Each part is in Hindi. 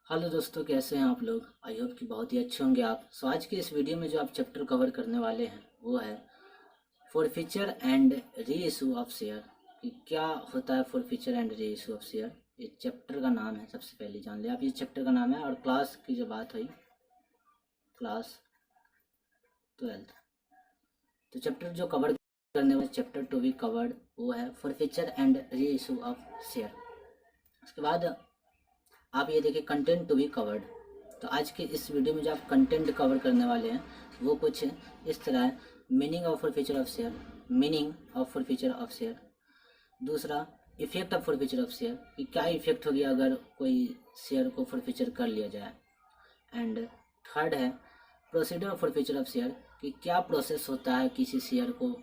हेलो दोस्तों, कैसे हैं आप लोग। आई होप कि बहुत ही अच्छे होंगे आप। सो आज के इस वीडियो में जो आप चैप्टर कवर करने वाले हैं वो है for feature and re issue of share. कि क्या होता है for feature and re issue of share. ये चैप्टर का नाम है, सबसे पहले जान लिया आप, ये चैप्टर का नाम है। और क्लास की जो बात हुई, क्लास 12, तो चैप्टर जो कवर करने वाले, चैप्टर टू बी कवर्ड, वो है for feature and re issue of share. उसके बाद आप ये देखिए कंटेंट टू बी कवर्ड। तो आज के इस वीडियो में जो आप कंटेंट कवर करने वाले हैं वो कुछ इस तरह है। Meaning of forfeiture of share, meaning of forfeiture of share. दूसरा, effect of forfeiture of share, कि क्या इफेक्ट हो गया अगर कोई शेयर को फॉर फीचर कर लिया जाए। एंड थर्ड है procedure of forfeiture of share, कि क्या प्रोसेस होता है किसी शेयर को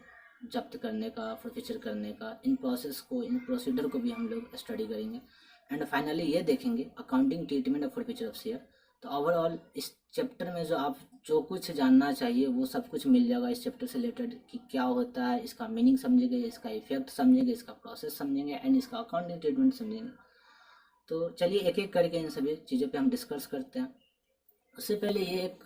जब्त करने का, फॉर फीचर करने का। इन प्रोसेस को, इन प्रोसीजर को भी हम लोग स्टडी करेंगे। एंड फाइनली ये देखेंगे accounting treatment of forfeiture of share. तो ओवरऑल इस चैप्टर में जो कुछ जानना चाहिए वो सब कुछ मिल जाएगा इस चैप्टर से रिलेटेड, कि क्या होता है, इसका मीनिंग समझेंगे, इसका इफेक्ट समझेंगे, इसका प्रोसेस समझेंगे एंड इसका अकाउंटिंग ट्रीटमेंट समझेंगे। तो चलिए एक एक करके इन सभी चीज़ों पे हम डिस्कस करते हैं। उससे पहले ये एक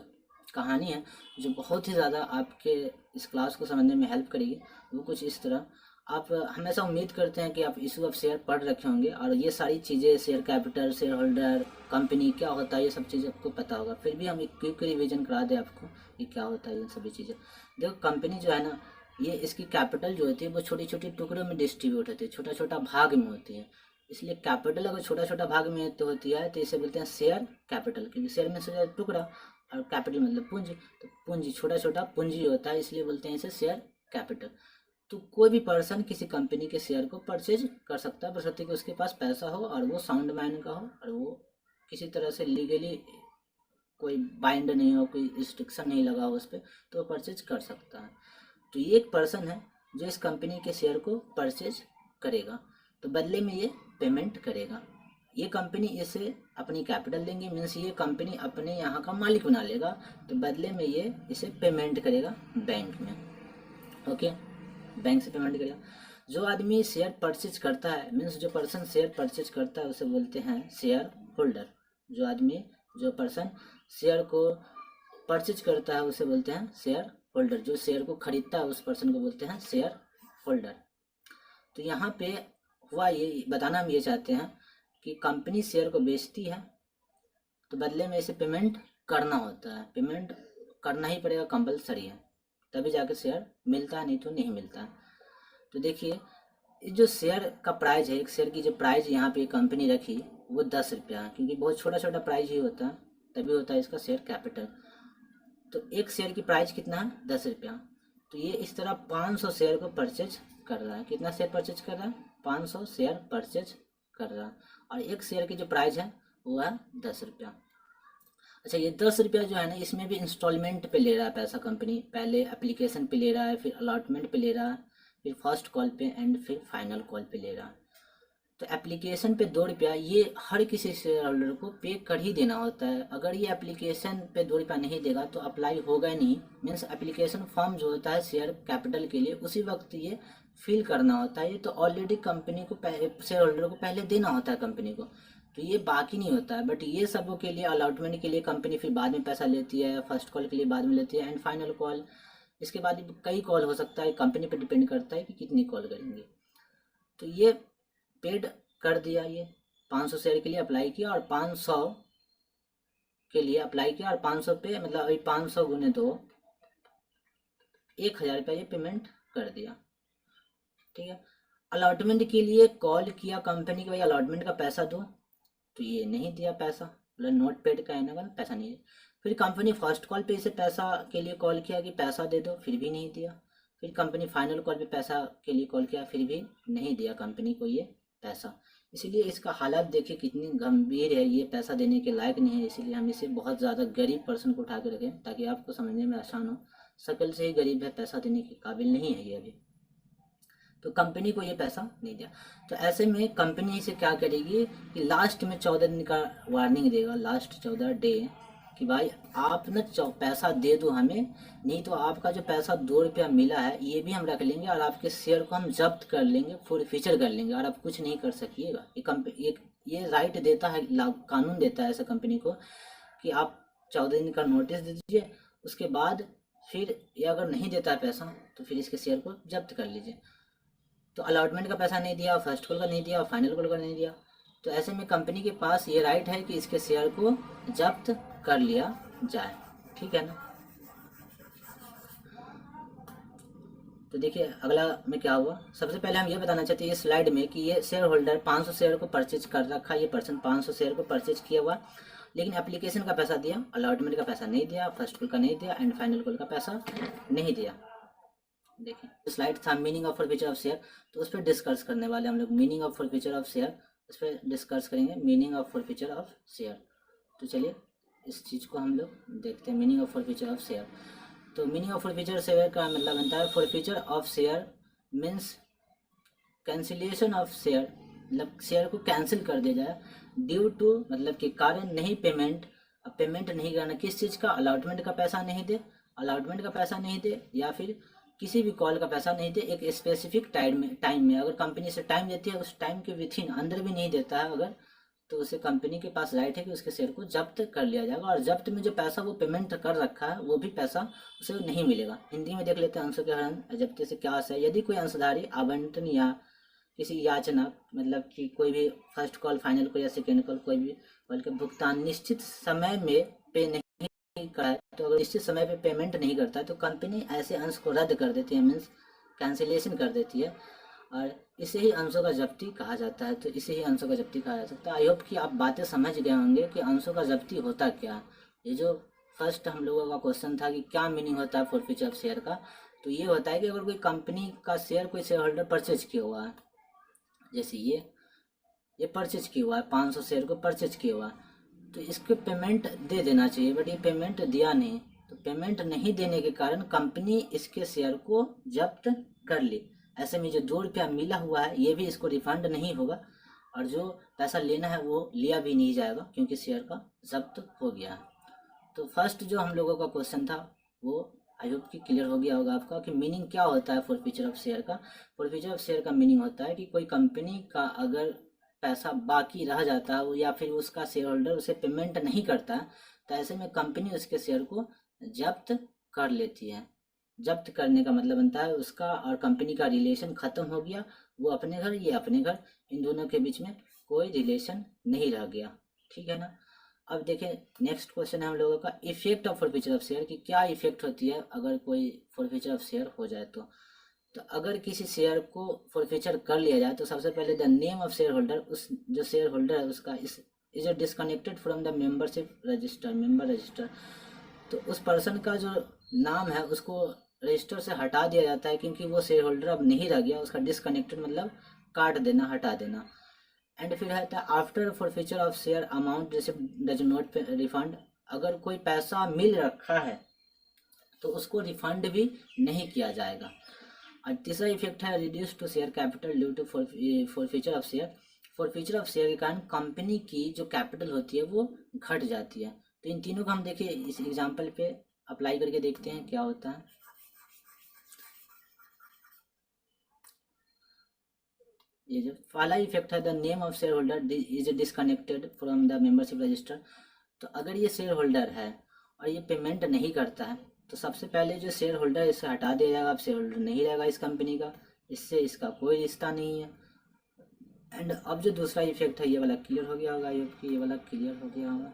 कहानी है जो बहुत ही ज़्यादा आपके इस क्लास को समझने में हेल्प करेगी। वो कुछ इस तरह, आप हमेशा उम्मीद करते हैं कि आप इशू ऑफ शेयर पढ़ रखे होंगे और ये सारी चीज़ें, share capital, share holder, company क्या होता है, ये सब चीज़ें आपको पता होगा। फिर भी हम एक क्विक रिवीजन करा दें आपको कि क्या होता है ये सभी चीज़ें। देखो कंपनी जो है ना, ये इसकी कैपिटल जो होती है वो छोटी छोटी टुकड़ों में डिस्ट्रीब्यूट होती है, छोटा छोटा भाग में होती है। इसलिए कैपिटल अगर छोटा छोटा भाग में होती है तो इसे बोलते हैं शेयर कैपिटल, क्योंकि शेयर में से टुकड़ा और कैपिटल मतलब पूंजी। तो पूंजी, छोटा छोटा पूंजी होता है, इसलिए बोलते हैं इसे शेयर कैपिटल। तो कोई भी पर्सन किसी कंपनी के शेयर को परचेज कर सकता है, बशर्ते कि उसके पास पैसा हो और वो साउंड माइंड का हो और वो किसी तरह से लीगली कोई बाइंड नहीं हो, कोई रिस्ट्रिक्शन नहीं लगा हो उस पर, तो वो परचेज कर सकता है। तो ये एक पर्सन है जो इस कंपनी के शेयर को परचेज करेगा, तो बदले में ये पेमेंट करेगा। ये कंपनी इसे अपनी कैपिटल देंगे, मीन्स ये कंपनी अपने यहाँ का मालिक बना लेगा, तो बदले में ये इसे पेमेंट करेगा बैंक में। ओके, बैंक से पेमेंट करेगा। जो आदमी शेयर परचेज करता है, मीन्स जो पर्सन शेयर परचेज करता है उसे बोलते हैं शेयर होल्डर। जो आदमी, जो पर्सन शेयर को परचेज करता है उसे बोलते हैं शेयर होल्डर। जो शेयर को खरीदता है उस पर्सन को बोलते हैं शेयर होल्डर। तो यहाँ पे हुआ ये, बताना हम ये चाहते हैं कि कंपनी शेयर को बेचती है, तो बदले में इसे पेमेंट करना होता है। पेमेंट करना ही पड़ेगा, कंपलसरी है, तभी जाकर शेयर मिलता है, नहीं तो नहीं मिलता है। तो देखिए, जो शेयर का प्राइस है, एक शेयर की जो प्राइस यहाँ पे कंपनी रखी वो 10 रुपया है, क्योंकि बहुत छोटा छोटा प्राइस ही होता है, तभी होता है इसका शेयर कैपिटल। तो एक शेयर की प्राइस कितना है, 10 रुपया। तो ये इस तरह 500 शेयर को परचेज कर रहा है। कितना शेयर परचेज कर रहा है, 500 शेयर परचेज कर रहा है। और एक शेयर की जो प्राइस है वो है 10 रुपया। अच्छा, ये 10 रुपया जो है ना, इसमें भी इंस्टॉलमेंट पे ले रहा है पैसा कंपनी। पहले एप्लीकेशन पे ले रहा है, फिर अलॉटमेंट पे ले रहा है, फिर फर्स्ट कॉल पे एंड फिर फाइनल कॉल पे ले रहा है। तो एप्लीकेशन पे 2 रुपया ये हर किसी शेयर होल्डर को पे कर ही देना होता है। अगर ये एप्लीकेशन पे 2 रुपया नहीं देगा तो अप्लाई होगा ही नहीं। मीन्स एप्लीकेशन फॉर्म जो होता है शेयर कैपिटल के लिए, उसी वक्त ये फिल करना होता है। ये तो ऑलरेडी कंपनी को, शेयर होल्डर को पहले देना होता है कंपनी को, तो ये बाकी नहीं होता है। बट ये सबों के लिए, अलॉटमेंट के लिए कंपनी फिर बाद में पैसा लेती है, फर्स्ट कॉल के लिए बाद में लेती है एंड फाइनल कॉल, इसके बाद कई कॉल हो सकता है, कंपनी पर डिपेंड करता है कि कितनी कॉल करेंगे। तो ये पेड कर दिया, ये 500 शेयर के लिए अप्लाई किया और 500 के लिए अप्लाई किया, और 500 पे मतलब अभी 500 गुने 2, 1000 रुपया ये पेमेंट कर दिया। ठीक है, अलॉटमेंट के लिए कॉल किया कंपनी के, भाई अलॉटमेंट का पैसा दो, तो ये नहीं दिया पैसा, मतलब नोट पेड का है ना, पैसा नहीं दिया। फिर कंपनी फर्स्ट कॉल पे इसे पैसा के लिए कॉल किया कि पैसा दे दो, फिर भी नहीं दिया। फिर कंपनी फाइनल कॉल पे पैसा के लिए कॉल किया, फिर भी नहीं दिया कंपनी को ये पैसा। इसीलिए इसका हालात देखिए कितनी गंभीर है, ये पैसा देने के लायक नहीं है। इसीलिए हम इसे बहुत ज़्यादा गरीब पर्सन को उठा के रखें ताकि आपको समझने में आसान हो। शक्ल से ही गरीब है, पैसा देने के काबिल नहीं है ये अभी। तो कंपनी को ये पैसा नहीं दिया, तो ऐसे में कंपनी से क्या करेगी कि लास्ट में 14 दिन का वार्निंग देगा, लास्ट 14 डे, कि भाई आप ना पैसा दे दो हमें, नहीं तो आपका जो पैसा 2 रुपया मिला है ये भी हम रख लेंगे और आपके शेयर को हम जब्त कर लेंगे, फुल फीचर कर लेंगे और आप कुछ नहीं कर सकिएगा। एक ये राइट देता है, कानून देता है ऐसा कंपनी को कि आप 14 दिन का नोटिस दे दीजिए, उसके बाद फिर ये अगर नहीं देता है पैसा तो फिर इसके शेयर को जब्त कर लीजिए। तो अलॉटमेंट का पैसा नहीं दिया, फर्स्ट कॉल का नहीं दिया, फाइनल कॉल का नहीं दिया, तो ऐसे में कंपनी के पास ये राइट है कि इसके शेयर को जब्त कर लिया जाए। ठीक है ना। तो देखिए अगला में क्या हुआ। सबसे पहले हम ये बताना चाहते हैं इस स्लाइड में कि ये शेयर होल्डर 500 शेयर को परचेज कर रखा है, ये पर्सन 500 शेयर को परचेज किया हुआ, लेकिन एप्लीकेशन का पैसा दिया, अलॉटमेंट का पैसा नहीं दिया, फर्स्ट कॉल का नहीं दिया एंड फाइनल कॉल का पैसा नहीं दिया। देखिए स्लाइड था meaning of forfeiture of share, तो उस पर डिस्कस करने वाले हम लोग meaning of forfeiture of share, उस पर डिस्कस करेंगे meaning of forfeiture of share. तो चलिए इस चीज़ को हम लोग देखते हैं, meaning of forfeiture of share. तो मीनिंग ऑफ फॉरफीचर शेयर का मतलब बनता है forfeiture of share means cancellation of share, मतलब शेयर को कैंसिल कर दिया जाए ड्यू टू मतलब के कारण नहीं पेमेंट, अब पेमेंट नहीं करना किस चीज़ का, अलॉटमेंट का पैसा नहीं दे, अलॉटमेंट का पैसा नहीं दे या फिर किसी भी कॉल का पैसा नहीं दे एक स्पेसिफिक टाइम में अगर कंपनी से टाइम देती है उस टाइम के विथिन अंदर भी नहीं देता है अगर, तो उसे कंपनी के पास राइट है कि उसके शेयर को जब्त कर लिया जाएगा और जब्त में जो पैसा वो पेमेंट कर रखा है वो भी पैसा उसे नहीं मिलेगा। हिंदी में देख लेते हैं अंशों के हरण जब्ती से क्या है। यदि कोई अंशधारी आवंटन या किसी याचना मतलब कि कोई भी फर्स्ट कॉल, फाइनल कॉल या सेकेंड कॉल कोई भी कॉल के भुगतान निश्चित समय में पे नहीं करा है, तो अगर निश्चित समय पे पेमेंट नहीं करता है तो कंपनी ऐसे अंश को रद्द कर देती है, मीन्स कैंसिलेशन कर देती है, और इसे ही अंशों का जब्ती कहा जाता है। तो इसे ही अंशों का जब्ती कहा जा सकता है। आई होप कि आप बातें समझ गए होंगे कि अंशों का जब्ती होता क्या। ये जो फर्स्ट हम लोगों का क्वेश्चन था कि क्या मीनिंग होता है फॉरफीचर ऑफ शेयर का, तो ये होता है कि अगर कोई कंपनी का शेयर कोई शेयर होल्डर परचेज किया हुआ है, जैसे ये परचेज किया हुआ है 500 शेयर को परचेज किया हुआ है, तो इसको पेमेंट दे देना चाहिए, बट ये पेमेंट दिया नहीं, तो पेमेंट नहीं देने के कारण कंपनी इसके शेयर को जब्त कर ली। ऐसे में जो 2 रुपया मिला हुआ है ये भी इसको रिफंड नहीं होगा और जो पैसा लेना है वो लिया भी नहीं जाएगा क्योंकि शेयर का जब्त हो गया है। तो फर्स्ट जो हम लोगों का क्वेश्चन था वो आई होप कि क्लियर हो गया होगा आपका कि मीनिंग क्या होता है फॉरफीचर ऑफ शेयर का। फॉरफीचर ऑफ शेयर का मीनिंग होता है कि कोई कंपनी का अगर पैसा बाकी रह जाता है या फिर उसका शेयर होल्डर उसे पेमेंट नहीं करता है, तो ऐसे में कंपनी उसके शेयर को जब्त कर लेती है। जब्त करने का मतलब बनता है उसका और कंपनी का रिलेशन खत्म हो गया, वो अपने घर ये अपने घर, इन दोनों के बीच में कोई रिलेशन नहीं रह गया। ठीक है ना। अब देखें नेक्स्ट क्वेश्चन है हम लोगों का effect of forfeiture of share की क्या इफेक्ट होती है अगर कोई फॉरफीचर ऑफ शेयर हो जाए तो अगर किसी शेयर को फॉरफीचर कर लिया जाए तो सबसे पहले the name of share holder, उस जो शेयर होल्डर है उसका is disconnected from the membership register, member register, तो उस पर्सन का जो नाम है उसको रजिस्टर से हटा दिया जाता है क्योंकि वो शेयर होल्डर अब नहीं रह गया, उसका डिस्कनेक्टेड मतलब काट देना, हटा देना। एंड फिर है after forfeiture of share amount received does not refund, अगर कोई पैसा मिल रखा है तो उसको रिफंड भी नहीं किया जाएगा। और तीसरा इफेक्ट है reduce to share capital due to forfeiture of share, forfeiture of share के कारण कंपनी की जो कैपिटल होती है वो घट जाती है। तो इन तीनों को हम देखिए इस एग्जाम्पल पे अप्लाई करके देखते हैं क्या होता है। ये जो पहला इफेक्ट है the name of share holder is disconnected from the membership register, तो अगर ये शेयर होल्डर है और ये पेमेंट नहीं करता है तो सबसे पहले जो शेयर होल्डर है इसे हटा दिया जाएगा, अब शेयर होल्डर नहीं रहेगा इस कंपनी का, इससे इसका कोई रिश्ता नहीं है। एंड अब जो दूसरा इफेक्ट है ये वाला क्लियर हो गया होगा, ये वाला क्लियर हो गया होगा।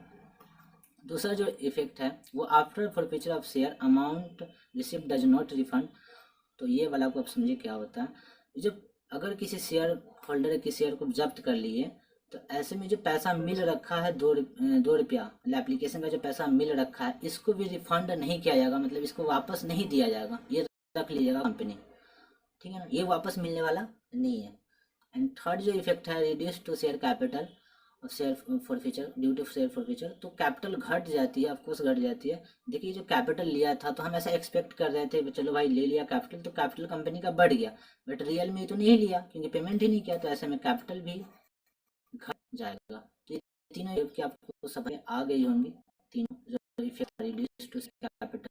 दूसरा जो इफेक्ट है वो after forfeiture of share amount receive does not refund, तो ये वाला को आप समझिए क्या होता है। जब अगर किसी शेयर होल्डर के शेयर को जब्त कर लिए तो ऐसे में जो पैसा मिल रखा है 2 रुपया, मतलब एप्लीकेशन का जो पैसा मिल रखा है इसको भी रिफंड नहीं किया जाएगा, मतलब इसको वापस नहीं दिया जाएगा, ये रख लीजिएगा कंपनी। ठीक है ना, ये वापस मिलने वाला नहीं है। एंड थर्ड जो इफेक्ट है रिड्यूस टू शेयर कैपिटल और share forfeiture due to share forfeiture, तो कैपिटल घट जाती है, ऑफकोर्स घट जाती है। देखिए जो कैपिटल लिया था तो हम ऐसा एक्सपेक्ट कर रहे थे चलो भाई ले लिया कैपिटल तो कैपिटल कंपनी का बढ़ गया, बट रियल में तो नहीं लिया क्योंकि पेमेंट ही नहीं किया, तो ऐसे में कैपिटल भी घट जाएगा। तो ये तीनों की आपको समझ आ गई होंगी, तीनों जो इफेक्ट रिड्यूस टू कैपिटल।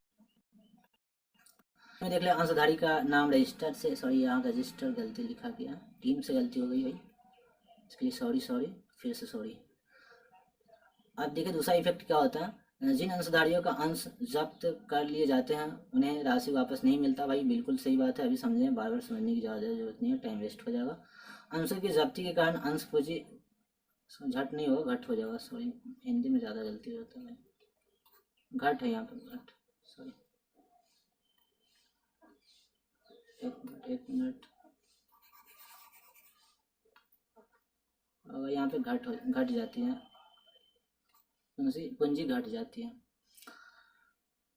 देख ले अंशधारी का नाम रजिस्टर से, सॉरी यहाँ रजिस्टर गलती लिखा गया, टीम से गलती हो गई भाई, इसके लिए सॉरी। फिर से सॉरी। अब देखिए दूसरा इफेक्ट क्या होता है, जिन अंशधारियों का अंश जब्त कर लिए जाते हैं उन्हें राशि वापस नहीं मिलता। भाई बिल्कुल सही बात है, अभी समझें, बार बार समझने की ज़्यादा जरूरत नहीं है, टाइम वेस्ट हो जाएगा। अंशों की जब्ती के कारण अंश पूंजी झट नहीं होगा, घट हो जाएगा, सॉरी हिंदी में ज़्यादा गलती होता है, घट है यहाँ पर, घट, सॉरी, एक मिनट, और यहाँ पे घट जाती है, पूंजी घट जाती है।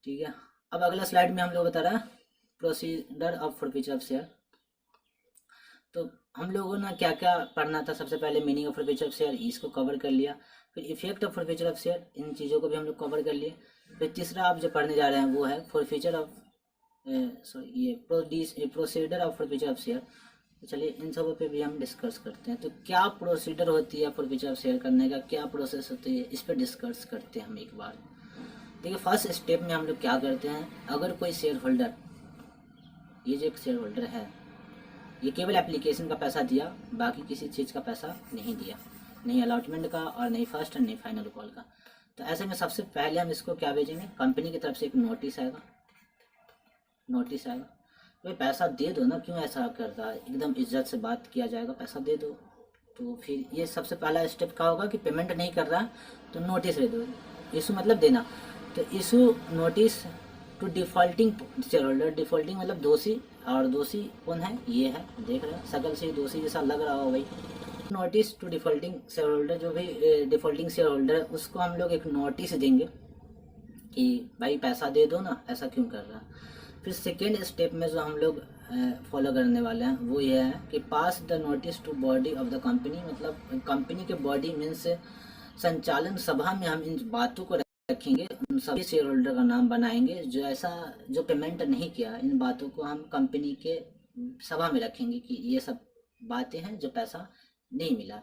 ठीक है, अब अगला स्लाइड में हम लोग बता रहा है procedure of forfeiture of share. तो हम लोगों ने क्या क्या पढ़ना था, सबसे पहले meaning of forfeiture of share, इसको कवर कर लिया। फिर effect of forfeiture of share, इन चीज़ों को भी हम लोग कवर कर लिए। फिर तीसरा आप जो पढ़ने जा रहे हैं वो है फॉरफीचर ऑफ सॉरी ये procedure of forfeiture of share. तो चलिए इन सबों पे भी हम डिस्कस करते हैं। तो क्या प्रोसीडर होती है फॉरफीचर ऑफ शेयर करने का, क्या प्रोसेस होती है, इस पर डिस्कस करते हैं हम एक बार। देखिए फर्स्ट स्टेप में हम लोग क्या करते हैं, अगर कोई शेयर होल्डर, ये जो एक शेयर होल्डर है, ये केवल एप्लीकेशन का पैसा दिया, बाकी किसी चीज़ का पैसा नहीं दिया, नहीं अलॉटमेंट का और नहीं फर्स्ट और नहीं फाइनल कॉल का। तो ऐसे में सबसे पहले हम इसको क्या भेजेंगे, कंपनी की तरफ से एक नोटिस आएगा, नोटिस आएगा, भाई पैसा दे दो ना, क्यों ऐसा कर रहा है, एकदम इज्जत से बात किया जाएगा, पैसा दे दो। तो फिर ये सबसे पहला स्टेप क्या होगा कि पेमेंट नहीं कर रहा तो नोटिस दे दो, इशू मतलब देना। तो issue notice to defaulting share holder, defaulting मतलब दोषी, और दोषी कौन है, ये है, देख रहे हैं शकल से दोषी जैसा लग रहा हो भाई। Notice to defaulting share holder, जो भी डिफॉल्टिंग शेयर होल्डर है उसको हम लोग एक नोटिस देंगे कि भाई पैसा दे दो ना, ऐसा क्यों कर रहा है। फिर सेकेंड स्टेप में जो हम लोग फॉलो करने वाले हैं वो ये है कि pass the notice to body of the company, मतलब कंपनी के बॉडी मीन्स संचालन सभा में हम इन बातों को रखेंगे, उन सभी शेयर होल्डर का नाम बनाएंगे जो ऐसा जो पेमेंट नहीं किया, इन बातों को हम कंपनी के सभा में रखेंगे कि ये सब बातें हैं जो पैसा नहीं मिला।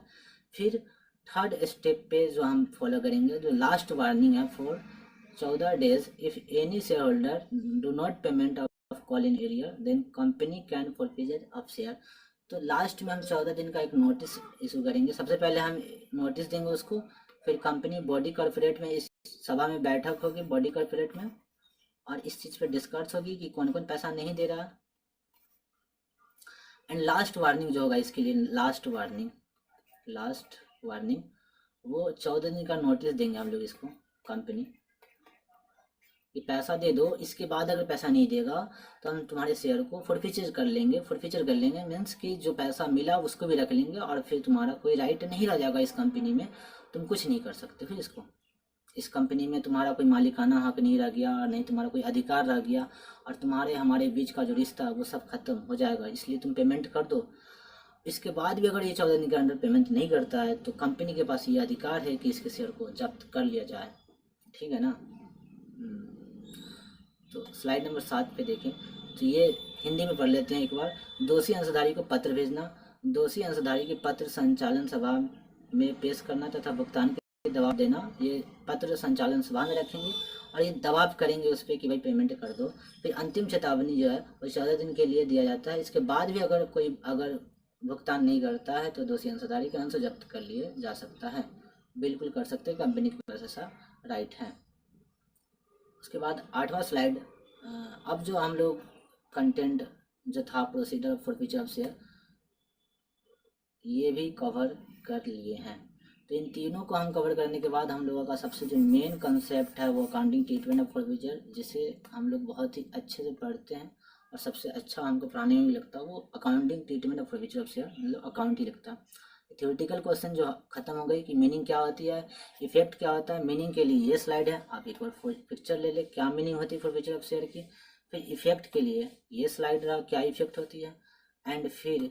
फिर थर्ड स्टेप पे जो हम फॉलो करेंगे, जो लास्ट वार्निंग है for 14 days, if any shareholder do not payment of call in area then company can forfeit of share। तो लास्ट में हम 14 दिन का एक नोटिस इशू करेंगे। सबसे पहले हम नोटिस देंगे उसको, फिर कंपनी बॉडी कॉर्पोरेट में इस सभा में बैठक होगी बॉडी कॉर्पोरेट में, और इस चीज़ पे डिस्कस होगी कि कौन कौन पैसा नहीं दे रहा। एंड लास्ट वार्निंग जो होगा इसके लिए, लास्ट वार्निंग वो 14 दिन का नोटिस देंगे हम लोग इसको, कंपनी कि पैसा दे दो, इसके बाद अगर पैसा नहीं देगा तो हम तुम्हारे शेयर को फॉरफीचर कर लेंगे। फॉरफीचर कर लेंगे मीन्स कि जो पैसा मिला उसको भी रख लेंगे, और फिर तुम्हारा कोई राइट नहीं रह जाएगा इस कंपनी में, तुम कुछ नहीं कर सकते फिर इसको, इस कंपनी में तुम्हारा कोई मालिकाना हक नहीं रह गया, और नहीं तुम्हारा कोई अधिकार रह गया, और तुम्हारे हमारे बीच का जो रिश्ता है वो सब खत्म हो जाएगा। इसलिए तुम पेमेंट कर दो। इसके बाद भी अगर ये 14 दिन के अंदर पेमेंट नहीं करता है तो कंपनी के पास ये अधिकार है कि इसके शेयर को जब्त कर लिया जाए। ठीक है ना। तो स्लाइड नंबर 7 पे देखें, तो ये हिंदी में पढ़ लेते हैं एक बार। दोषी अंशधारी को पत्र भेजना, दोषी अंशधारी के पत्र संचालन सभा में पेश करना तथा भुगतान के दबाव देना, ये पत्र संचालन सभा में रखेंगे और ये दबाव करेंगे उस पर कि भाई पेमेंट कर दो। फिर अंतिम चेतावनी जो है वो 14 दिन के लिए दिया जाता है। इसके बाद भी अगर कोई भुगतान नहीं करता है तो दोषी अंशधारी के अंश जब्त कर लिए जा सकता है, बिल्कुल कर सकते हैं, कंपनी के पास ऐसा राइट है। उसके बाद 8वां स्लाइड, अब जो हम लोग कंटेंट जो था procedure for forfeiture of share, ये भी कवर कर लिए हैं। तो इन तीनों को हम कवर करने के बाद हम लोगों का सबसे जो मेन कंसेप्ट है वो अकाउंटिंग ट्रीटमेंट ऑफ फॉरफीचर, जिसे हम लोग बहुत ही अच्छे से पढ़ते हैं और सबसे अच्छा हमको पढ़ाने में भी लगता है वो accounting treatment of forfeiture of share, मतलब अकाउंट ही लगता है। थ्योरेटिकल क्वेश्चन जो खत्म हो गई कि मीनिंग क्या होती है, इफेक्ट क्या होता है। मीनिंग के लिए ये स्लाइड है, आप एक बार पिक्चर ले ले क्या मीनिंग होती है फॉरफीचर ऑफ शेयर की। फिर इफेक्ट के लिए ये स्लाइड रहा, क्या इफेक्ट होती है। एंड फिर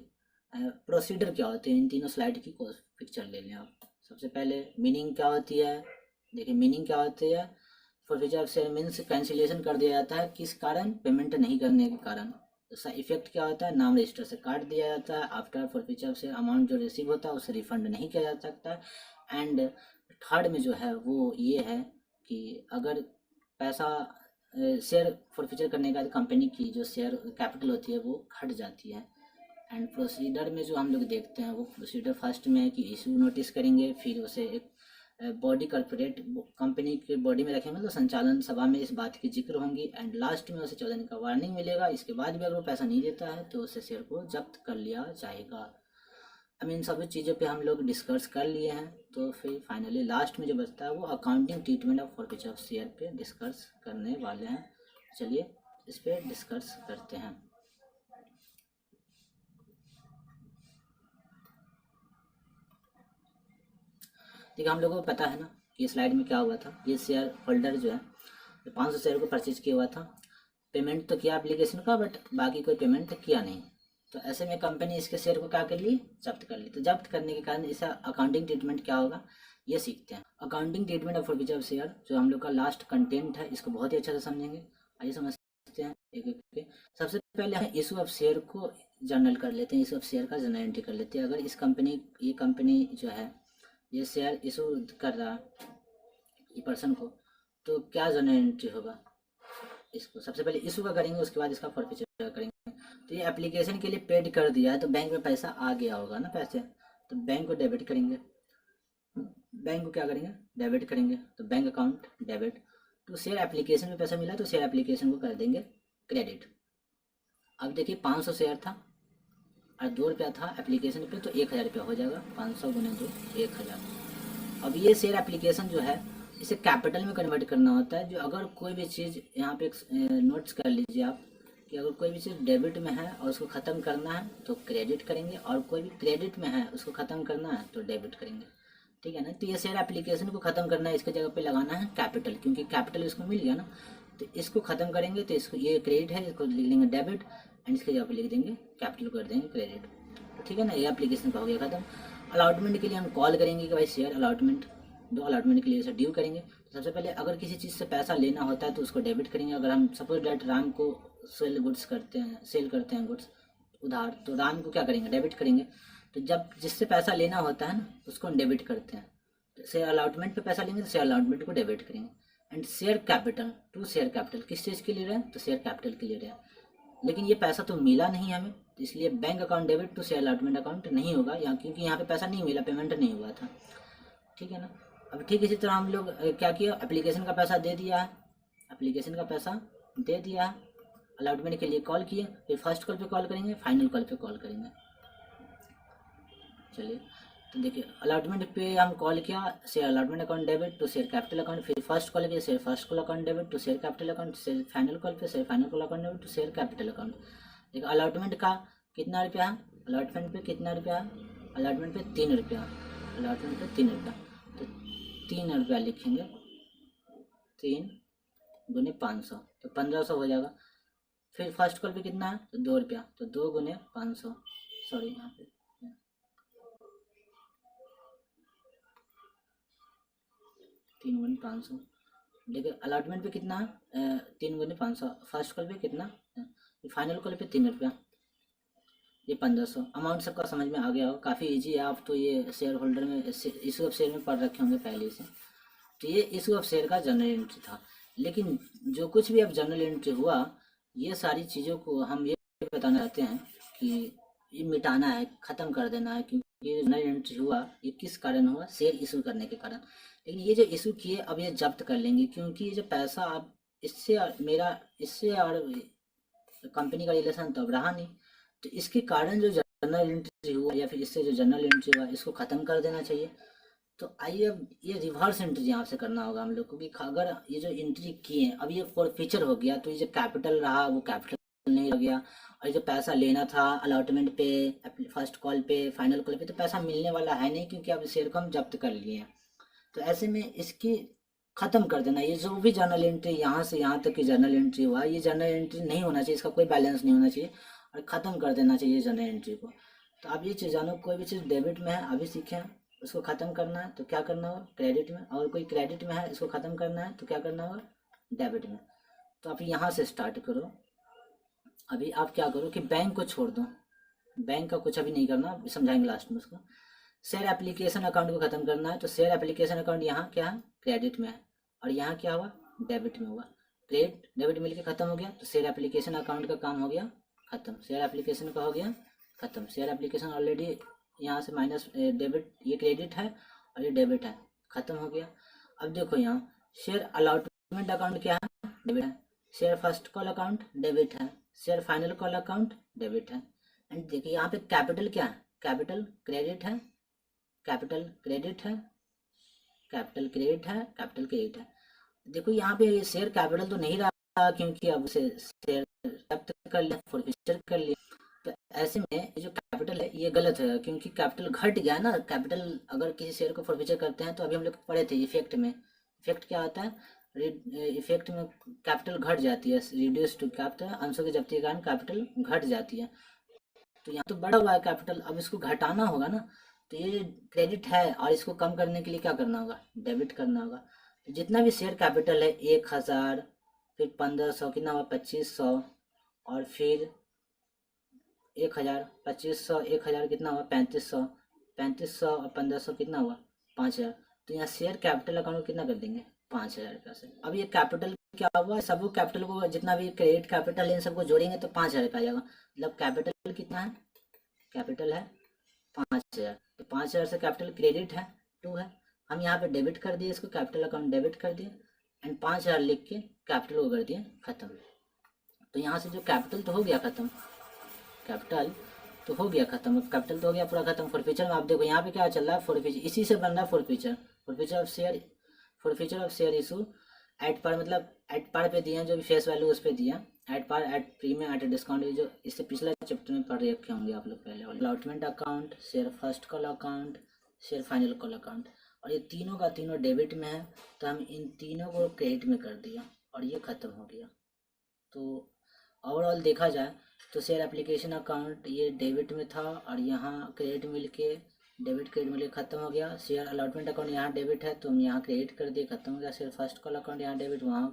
प्रोसीडर क्या होते हैं, इन तीनों स्लाइड की पिक्चर ले लें आप। सबसे पहले मीनिंग क्या होती है, देखिए मीनिंग क्या होती है, forfeiture of share means cancellation कर दिया जाता है, किस कारण, पेमेंट नहीं करने के कारण। उसका इफेक्ट क्या होता है, नाम रजिस्टर से काट दिया जाता है। आफ्टर फॉरफीचर से अमाउंट जो रिसीव होता है उसे रिफंड नहीं किया जा सकता है। एंड थर्ड में जो है वो ये है कि अगर पैसा शेयर फॉरफीचर करने का कंपनी की जो शेयर कैपिटल होती है वो घट जाती है। एंड प्रोसीडर में जो हम लोग देखते हैं वो प्रोसीडर फर्स्ट में है कि इशू नोटिस करेंगे, फिर उसे एक बॉडी कॉर्पोरेट कंपनी के बॉडी में रखेंगे, मतलब संचालन सभा में इस बात की जिक्र होंगी, एंड लास्ट में उसे 14 दिन का वार्निंग मिलेगा। इसके बाद भी अगर वो पैसा नहीं देता है तो उसे शेयर को जब्त कर लिया जाएगा। अब इन सभी चीज़ों पे हम लोग डिस्कस कर लिए हैं, तो फिर फाइनली लास्ट में जो बचता है वो accounting treatment of forfeiture of share पे डिस्कस करने वाले हैं। चलिए इस पे डिस्कस करते हैं। देखिए हम लोगों को पता है ना कि स्लाइड में क्या हुआ था। ये शेयर होल्डर जो है 500 शेयर को परचेज किया हुआ था, पेमेंट तो किया एप्लीकेशन का, बट बाकी कोई पेमेंट किया नहीं। तो ऐसे में कंपनी इसके शेयर को क्या कर ली, जब्त कर ली। तो जब्त करने के कारण इसका अकाउंटिंग ट्रीटमेंट क्या होगा ये सीखते हैं। Accounting treatment of forfeiture of share जो हम लोग का लास्ट कंटेंट है, इसको बहुत ही अच्छे से समझेंगे। आइए समझते हैं एक एक के। सबसे पहले हम इशू ऑफ शेयर को जर्नल कर लेते हैं, इशू ऑफ शेयर का जर्नल एंट्री कर लेते हैं। अगर ये कंपनी जो है ये शेयर इशू कर रहा ये पर्सन को, तो क्या जर्नल एंट्री होगा। इसको सबसे पहले इशू का करेंगे, उसके बाद इसका फॉरफीचर करेंगे। तो ये एप्लीकेशन के लिए पेड कर दिया है, तो बैंक में पैसा आ गया होगा ना पैसे, तो बैंक को डेबिट करेंगे। बैंक को क्या करेंगे, डेबिट करेंगे। तो बैंक अकाउंट डेबिट। तो शेयर एप्लीकेशन में पैसा मिला तो शेयर एप्लीकेशन को कर देंगे क्रेडिट। अब देखिए 500 शेयर था और 2 रुपया था एप्लीकेशन पे, तो 1000 रुपया हो जाएगा। 500 गुने 2 1000। अब ये शेयर एप्लीकेशन जो है इसे कैपिटल में कन्वर्ट करना होता है। जो अगर कोई भी चीज़ यहाँ पे नोट्स कर लीजिए आप कि अगर कोई भी चीज़ डेबिट में है और उसको ख़त्म करना है तो क्रेडिट करेंगे, और कोई भी क्रेडिट में है उसको ख़त्म करना है तो डेबिट करेंगे। ठीक है ना। तो ये शेयर एप्लीकेशन को ख़त्म करना है, इसके जगह पे लगाना है कैपिटल, क्योंकि कैपिटल इसको मिल गया ना। तो इसको ख़त्म करेंगे तो इसको ये क्रेडिट है, इसको लिख लेंगे डेबिट, एंड इसके जगह पे लिख देंगे कैपिटल, कर देंगे क्रेडिट। तो ठीक है ना, ये एप्लीकेशन का हो गया ख़त्म। अलॉटमेंट के लिए हम कॉल करेंगे कि भाई शेयर अलॉटमेंट दो, अलॉटमेंट के लिए इसे ड्यू करेंगे। तो सबसे पहले अगर किसी चीज़ से पैसा लेना होता है तो उसको डेबिट करेंगे। अगर हम सपोज डेट राम को सेल करते हैं गुड्स उधार, तो राम को क्या करेंगे, डेबिट करेंगे। तो जब जिससे पैसा लेना होता है ना उसको हम डेबिट करते हैं। तो शेयर अलॉटमेंट पे पैसा लेंगे तो शेयर अलॉटमेंट को डेबिट करेंगे। And share capital to share capital किस चीज़ के लिए रहे, तो शेयर कैपिटल के लिए रहे। लेकिन ये पैसा तो मिला नहीं हमें, तो इसलिए bank account debit to share allotment account नहीं होगा यहाँ, क्योंकि यहाँ पे पैसा नहीं मिला, पेमेंट नहीं हुआ था। ठीक है ना। अब ठीक इसी तरह हम लोग क्या किया, एप्लीकेशन का पैसा दे दिया है, एप्लीकेशन का पैसा दे दिया है, अलॉटमेंट के लिए कॉल किए, फिर फर्स्ट कॉल पे कॉल करेंगे, फाइनल कॉल पे कॉल करेंगे। चलिए तो देखिए अलॉटमेंट पे हम कॉल किया, share allotment account debit to share capital account, फिर फर्स्ट कॉल किया share first call account debit to share capital account, share final call पे share final call account debit to share capital account. देखिए अलॉटमेंट का कितना रुपया है, अलॉटमेंट पे कितना रुपया है, अलॉटमेंट पे 3 रुपया, अलॉटमेंट पे 3 रुपया। तो 3 रुपया लिखेंगे, 3 गुने 500 तो 1500 हो जाएगा। फिर फर्स्ट कॉल पे कितना है, तो 2 रुपया, तो 2 गुने 500, सॉरी यहाँ पे 3 गुने 500। देखिए अलॉटमेंट पे कितना है, 3 गुने 500, फर्स्ट कॉल पे कितना, फाइनल कॉल पे 3 रुपया, ये 1500। अमाउंट सबका समझ में आ गया होगा, काफ़ी इजी है। आप तो ये शेयर होल्डर में इशू ऑफ शेयर में पढ़ रखे होंगे पहले से। तो ये इशू ऑफ शेयर का जनरल एंट्री था। लेकिन जो कुछ भी अब जनरल एंट्री हुआ, ये सारी चीज़ों को हम ये बताना चाहते हैं कि ये मिटाना है, ख़त्म कर देना है, क्योंकि ये जनरल एंट्री हुआ ये किस कारण हुआ, शेयर इशू करने के कारण। लेकिन ये जो इशू किए अब ये जब्त कर लेंगे, क्योंकि ये जो पैसा अब इससे और कंपनी का रिलेशन तो अब रहा नहीं। तो इसके कारण जो जनरल एंट्री हुआ या फिर इससे जो जनरल एंट्री हुआ इसको ख़त्म कर देना चाहिए। तो आइए अब ये रिवर्स एंट्री यहाँ से करना होगा हम लोग को, कि अगर ये जो एंट्री किए अब ये फॉरफीचर हो गया, तो ये जो कैपिटल रहा वो कैपिटल नहीं हो गया, और जो पैसा लेना था अलॉटमेंट पे, फर्स्ट कॉल पे, फाइनल कॉल पे, तो पैसा मिलने वाला है नहीं, क्योंकि अब शेयर को हम जब्त कर लिए हैं। तो ऐसे में इसकी ख़त्म कर देना। ये जो भी जर्नल एंट्री यहाँ से यहाँ तक की जर्नल एंट्री हुआ, ये जर्नल एंट्री नहीं होना चाहिए, इसका कोई बैलेंस नहीं होना चाहिए, और ख़त्म कर देना चाहिए जर्नल एंट्री को। तो आप ये चीज़ जानो, कोई भी चीज़ डेबिट में है अभी सीखें, उसको ख़त्म करना है तो क्या करना होगा, क्रेडिट में। और कोई क्रेडिट में है इसको ख़त्म करना है तो क्या करना होगा, डेबिट में। तो आप यहाँ से स्टार्ट करो। अभी आप क्या करो कि बैंक को छोड़ दो, बैंक का कुछ अभी नहीं करना, समझाएंगे लास्ट में उसको। शेयर एप्लीकेशन अकाउंट को ख़त्म करना है, तो शेयर एप्लीकेशन अकाउंट यहाँ क्या है, क्रेडिट में है, और यहाँ क्या हुआ, डेबिट में हुआ। क्रेडिट डेबिट मिलके ख़त्म हो गया, तो शेयर एप्लीकेशन अकाउंट का काम हो गया ख़त्म, शेयर एप्लीकेशन का हो गया खत्म। शेयर एप्लीकेशन ऑलरेडी यहाँ से माइनस डेबिट, ये क्रेडिट है और ये डेबिट है, खत्म हो गया। अब देखो यहाँ शेयर अलॉटमेंट अकाउंट क्या है, डेबिट है। Share first call account debit है। Share final call account debit है। एंड देखिए यहाँ पे कैपिटल क्या है, कैपिटल क्रेडिट है, कैपिटल क्रेडिट है, कैपिटल क्रेडिट है, कैपिटल क्रेडिट है। देखो यहाँ पे शेयर कैपिटल तो नहीं रहा क्योंकि अब उसे शेयर जब्त कर लिया, फॉरफिचर कर लिया। तो ऐसे में जो कैपिटल है ये गलत है क्योंकि कैपिटल घट गया ना। कैपिटल अगर किसी शेयर को फॉरफिचर करते हैं तो अभी हम लोग पढ़े थे इफेक्ट में, इफेक्ट क्या आता है, इफेक्ट में कैपिटल घट जाती है, रिड्यूस टू कैपिटल, अंशों की जब्ती के कारण कैपिटल घट जाती है। तो यहाँ तो बढ़ा हुआ है कैपिटल, अब इसको घटाना होगा ना। तो ये क्रेडिट है और इसको कम करने के लिए क्या करना होगा, डेबिट करना होगा। तो जितना भी शेयर कैपिटल है 1000, फिर 1500, कितना हुआ 2500, और फिर 1000, 2500, 1000 कितना हुआ 3500, 3500 और 1500 कितना हुआ 5000। तो यहाँ शेयर कैपिटल अकाउंट कितना कर देंगे 5000 रुपया से। अब ये कैपिटल क्या हुआ, सब कैपिटल को जितना भी क्रेडिट कैपिटल इन सबको जोड़ेंगे तो 5000 का आ जाएगा। मतलब कैपिटल कितना है, कैपिटल है 5000। तो 5000 से कैपिटल क्रेडिट है 2 है, हम यहाँ पे डेबिट कर दिए, इसको कैपिटल अकाउंट डेबिट कर दिए एंड 5000 लिख के कैपिटल को कर दिए खत्म। तो यहाँ से जो कैपिटल तो हो गया खत्म, कैपिटल तो हो गया खत्म, अब कैपिटल तो हो गया पूरा खत्म। फॉरफीचर में आप देखो यहाँ पे क्या चल रहा है, फॉरफीचर इसी से बन रहा है forfeiture, forfeiture of share, forfeiture of share issue at par, मतलब एट पार पे दिए हैं, जो भी फेस वैल्यू उस पर दिया, at par, at premium, at discount, जो इससे पिछले चैप्टर में पढ़ रखे होंगे आप लोग पहले। Allotment account, share first call account, share final call account, और ये तीनों का तीनों डेबिट में है तो हम इन तीनों को क्रेडिट में कर दिया और ये खत्म हो गया। तो ओवरऑल देखा जाए तो शेयर एप्लीकेशन अकाउंट ये डेबिट में था और यहाँ क्रेडिट मिल के, डेबिट क्रेडिट मिल के खत्म हो गया। शेयर अलॉटमेंट अकाउंट यहाँ डेबिट है तो हम यहाँ क्रेडिट कर दिए, खत्म हो गया। शेयर फर्स्ट कॉल अकाउंट यहाँ डेबिट, वहाँ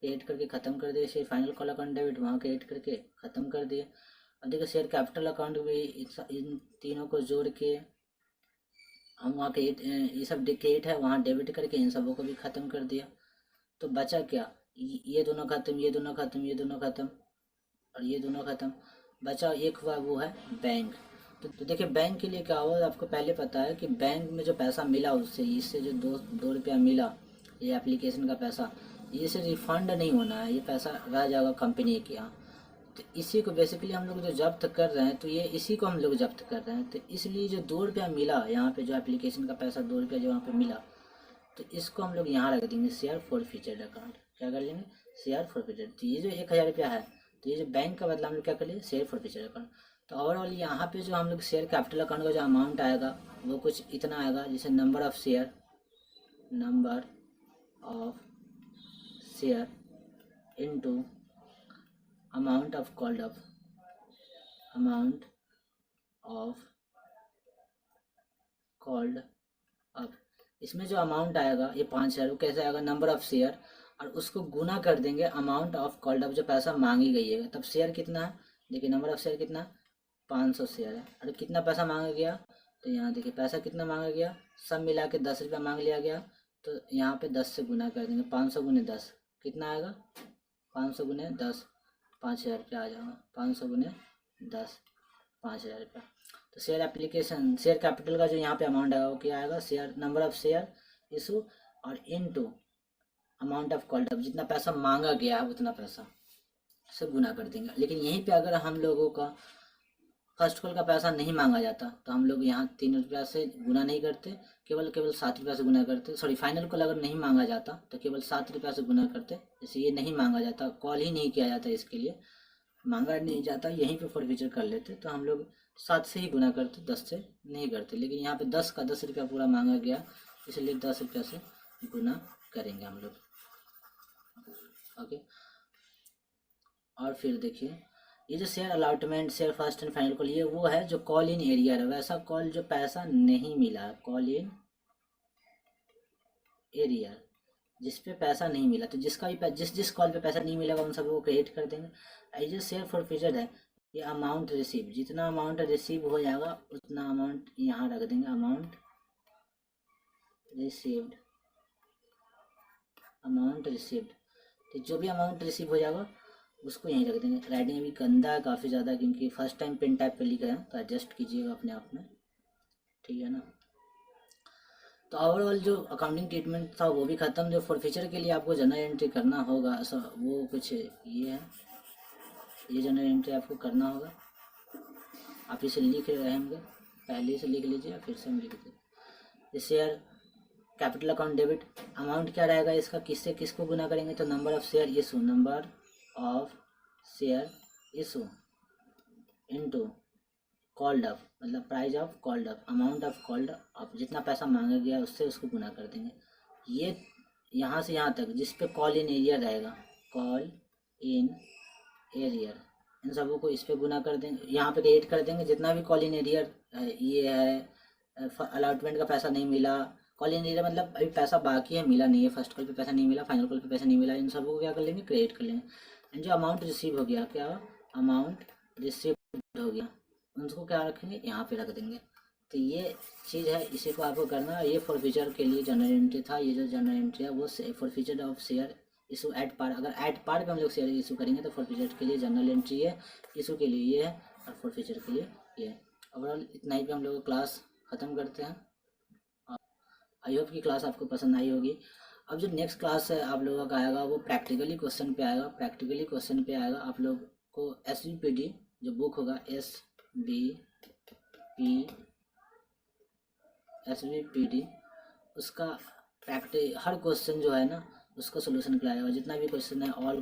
क्रेडिट करके खत्म कर दिए। Share final call account debit, वहाँ क्रेडिट करके खत्म कर दिए। अब देखिए शेयर कैपिटल अकाउंट भी इन तीनों को जोड़ के हम वहाँ क्रेडिट, ये सब क्रेडिट है, वहाँ डेबिट करके इन सबों को भी खत्म कर दिया। तो बचा क्या, ये दोनों खत्म, ये दोनों खत्म, ये दोनों खत्म और ये दोनों खत्म। बचा एक हुआ वो है बैंक। तो देखिए बैंक के लिए क्या हुआ, आपको पहले पता है कि बैंक में जो पैसा मिला उससे, इससे जो दो रुपया मिला, ये एप्लीकेशन का पैसा, ये से रिफंड नहीं होना है, ये पैसा रह जाएगा कंपनी के यहाँ। तो इसी को बेसिकली हम लोग जो जब्त कर रहे हैं, तो ये इसी को हम लोग जब्त कर रहे हैं। तो इसलिए जो 2 रुपया मिला यहाँ पे, जो एप्लीकेशन का पैसा 2 रुपया जो वहाँ पे मिला, तो इसको हम लोग यहाँ रख देंगे शेयर फॉरफीचर्ड अकाउंट। क्या कर लेंगे, शेयर फॉरफीचर्ड। तो ये जो 1000 रुपया है, तो ये जो बैंक का बदला हम लोग क्या कर लिए, शेयर फॉरफीचर्ड अकाउंट। तो ओवरऑल यहाँ पे जो हम लोग शेयर कैपिटल अकाउंट का जो अमाउंट आएगा वो कुछ इतना आएगा, जैसे number of share, number of share into amount of called up, amount of called up. इसमें जो अमाउंट आएगा ये 5000, वो कैसे आएगा, नंबर ऑफ शेयर, और उसको गुना कर देंगे अमाउंट ऑफ कॉल्ड अप, जो पैसा मांगी गई है। तब शेयर कितना है, देखिए नंबर ऑफ शेयर कितना, 500 शेयर है, और कितना पैसा मांगा गया, तो यहाँ देखिए पैसा कितना मांगा गया, सब मिला के 10 रुपया मांग लिया गया। तो यहाँ पे 10 से गुना कर देंगे, 500 गुने 10 कितना आएगा, 500 गुने 10 5000 रुपया आ जाएगा, 500 गुने 10 5000 रुपया। तो शेयर एप्लीकेशन, शेयर कैपिटल का जो यहाँ पे अमाउंट आएगा वो क्या आएगा, share number of share issue और into amount of called up, जितना पैसा मांगा गया है उतना पैसा से गुना कर देंगे। लेकिन यहीं पे अगर हम लोगों का फर्स्ट कॉल का पैसा नहीं मांगा जाता तो हम लोग यहाँ 3 रुपया से गुना नहीं करते, केवल 7 रुपया से गुना करते। सॉरी, फाइनल कॉल अगर नहीं मांगा जाता तो केवल 7 रुपया से गुना करते। जैसे ये नहीं मांगा जाता, कॉल ही नहीं किया जाता, इसके लिए मांगा नहीं जाता, यहीं पे फॉरफीचर कर लेते, तो हम लोग 7 से ही गुना करते, 10 से नहीं करते। लेकिन यहाँ पे 10 का 10 रुपया पूरा मांगा गया, इसलिए 10 रुपया से गुना करेंगे हम लोग। ओके, और फिर देखिए ये जो share allotment, share first and final call, ये वो है जो कॉल इन एरिया है, वैसा कॉल जो पैसा नहीं मिला, कॉल इन एरिया जिस पे पैसा नहीं मिला। तो जिसका भी जिस कॉल पे पैसा नहीं मिलेगा उन सब को क्रेडिट कर देंगे। ये जो शेयर फॉरफीचर है, ये अमाउंट रिसीव, जितना अमाउंट रिसीव हो जाएगा उतना अमाउंट यहाँ रख देंगे, अमाउंट रिसीव्ड, अमाउंट रिसीव्ड। तो जो भी अमाउंट रिसीव हो जाएगा उसको यहीं रख देंगे। राइटिंग अभी गंदा है काफ़ी ज़्यादा, क्योंकि फर्स्ट टाइम पेन टाइप पे लिख रहे हैं, तो एडजस्ट कीजिएगा अपने आप में, ठीक है ना। तो ओवरऑल जो अकाउंटिंग ट्रीटमेंट था वो भी ख़त्म। जो फॉर फ्यूचर के लिए आपको जनरल एंट्री करना होगा, ऐसा वो कुछ ये है, ये जनरल एंट्री आपको करना होगा। आप इसे लिख रहे होंगे, पहले से लिख लीजिए या फिर से हम लिख दें। जैसे यार कैपिटल अकाउंट डेबिट, अमाउंट क्या रहेगा इसका, किससे किसको गुना करेंगे, तो number of share issue, number of share issue into called up, मतलब price of called up, amount of called up, जितना पैसा मांगा गया उससे उसको गुना कर देंगे। ये यहाँ से यहाँ तक जिस पे कॉल इन एरियर रहेगा, कॉल इन एरियर, इन सबों को इस पे गुना कर देंगे, यहाँ पे क्रिएट कर देंगे। जितना भी कॉल इन एरियर ये है, अलॉटमेंट का पैसा नहीं मिला, कॉल इन एरियर मतलब अभी पैसा बाकी है, मिला नहीं है, फर्स्ट कॉल पे पैसा नहीं मिला, फाइनल कॉल पे पैसा नहीं मिला, इन सबों को क्या कर लेंगे, क्रिएट कर लेंगे। एंड जो अमाउंट रिसीव हो गया, क्या अमाउंट रिसीव हो गया, उनको क्या रखेंगे, यहाँ पे रख देंगे। तो ये चीज़ है, इसी को आपको करना है। ये फॉर फ्यूचर के लिए जनरल एंट्री था। ये जो जनरल एंट्री है वो forfeiture of share issue at par, अगर एट पार पे हम लोग शेयर इशू करेंगे तो फॉर फ्यूचर के लिए जनरल एंट्री है, इशू के लिए ये है, और फॉर फ्यूचर के लिए ये है। ओवरऑल इतना ही पे हम लोग क्लास ख़त्म करते हैं। आई होप की क्लास आपको पसंद आई होगी। अब जो नेक्स्ट क्लास है आप लोगों का आएगा वो प्रैक्टिकली क्वेश्चन पे आएगा। प्रैक्टिकली क्वेश्चन पे आएगा आप लोग को SVPD जो बुक होगा, SVPD उसका हर क्वेश्चन जो है ना उसका सोल्यूशन कराया जाएगा। जितना भी क्वेश्चन है, ऑल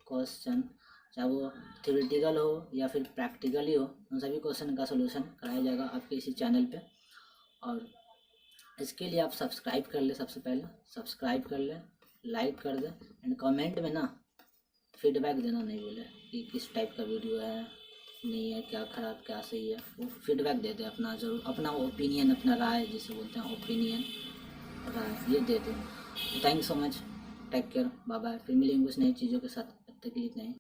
क्वेश्चन चाहे वो थ्योरेटिकल हो या फिर प्रैक्टिकली हो, उन सभी क्वेश्चन का सोल्यूशन कराया जाएगा आपके इसी चैनल पे। और इसके लिए आप सब्सक्राइब कर ले, सबसे पहले सब्सक्राइब कर ले, लाइक कर दे, एंड कमेंट में ना फीडबैक देना नहीं भूले कि किस टाइप का वीडियो है, नहीं है, क्या ख़राब क्या सही है, वो फीडबैक दे दे अपना, ज़रूर अपना ओपिनियन, अपना राय जिसे बोलते हैं ओपिनियन, राय ये दे दे। Thank you so much, take care, bye bye. फिर मिलेंगे कुछ नई चीज़ों के साथ, तब तक के लिए इतना ही।